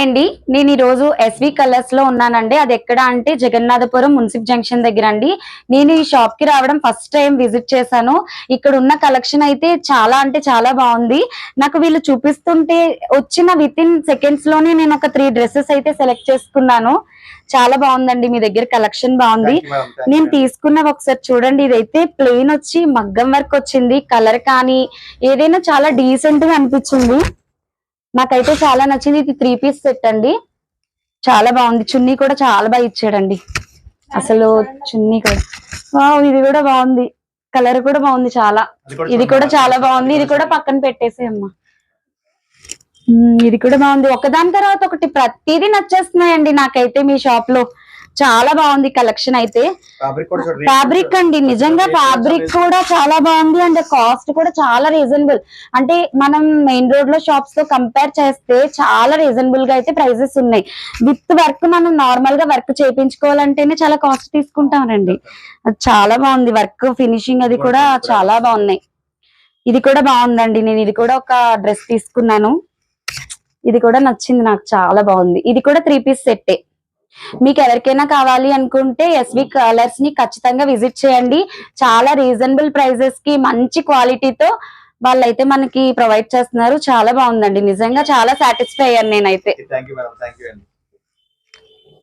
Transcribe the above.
అండి, నేను ఈ రోజు ఎస్వి కలర్స్ లో ఉన్నానండి. అది ఎక్కడ అంటే జగన్నాథపురం మున్సిపల్ జంక్షన్ దగ్గర అండి. నేను ఈ షాప్ కి రావడం ఫస్ట్ టైం విజిట్ చేశాను. ఇక్కడ ఉన్న కలెక్షన్ అయితే చాలా అంటే చాలా బాగుంది. నాకు వీళ్ళు చూపిస్తుంటే వచ్చిన విత్ ఇన్ సెకండ్స్ లోనే నేను ఒక 3 డ్రెస్సెస్ అయితే సెలెక్ట్ చేసుకున్నాను. చాలా బాగుందండి, మీ దగ్గర కలెక్షన్ బాగుంది. నేను తీసుకున్న ఒకసారి చూడండి. ఇదైతే ప్లెయిన్ వచ్చి మగ్గం వర్క్ వచ్చింది. కలర్ కానీ ఏదైనా చాలా డీసెంట్ గా అనిపించింది. నాకైతే చాలా నచ్చింది. ఇది 3 పీస్ సెట్ అండి, చాలా బాగుంది. చున్నీ కూడా చాలా బాగా ఇచ్చాడండి. అసలు చున్నీ కూడా ఇది కూడా బాగుంది. కలర్ కూడా బాగుంది చాలా. ఇది కూడా చాలా బాగుంది. ఇది కూడా పక్కన పెట్టేసి అమ్మా. ఇది కూడా బాగుంది. ఒకదాని తర్వాత ఒకటి ప్రతిదీ నచ్చేస్తున్నాయండి నాకైతే. మీ షాప్ లో చాలా బాగుంది కలెక్షన్ అయితే. ఫ్యాబ్రిక్ అండి, నిజంగా ఫ్యాబ్రిక్ కూడా చాలా బాగుంది. అండ్ కాస్ట్ కూడా చాలా రీజనబుల్. అంటే మనం మెయిన్ రోడ్ లో షాప్స్ తో కంపేర్ చేస్తే చాలా రీజనబుల్ గా అయితే ప్రైజెస్ ఉన్నాయి. విత్ వర్క్ మనం నార్మల్ గా వర్క్ చేయించుకోవాలంటేనే చాలా కాస్ట్ తీసుకుంటామండి. అది చాలా బాగుంది. వర్క్ ఫినిషింగ్ అది కూడా చాలా బాగున్నాయి. ఇది కూడా బాగుందండి. నేను ఇది కూడా ఒక డ్రెస్ తీసుకున్నాను. ఇది కూడా నచ్చింది నాకు, చాలా బాగుంది. ఇది కూడా 3 పీస్ సెట్టే. మీకు ఎవరికైనా కావాలి అనుకుంటే ఎస్వి కలర్స్ ని ఖచ్చితంగా విజిట్ చేయండి. చాలా రీజనబుల్ ప్రైజెస్ కి మంచి క్వాలిటీతో వాళ్ళైతే మనకి ప్రొవైడ్ చేస్తున్నారు. చాలా బాగుందండి, నిజంగా చాలా సాటిస్ఫై అయ్యాను నేనైతే.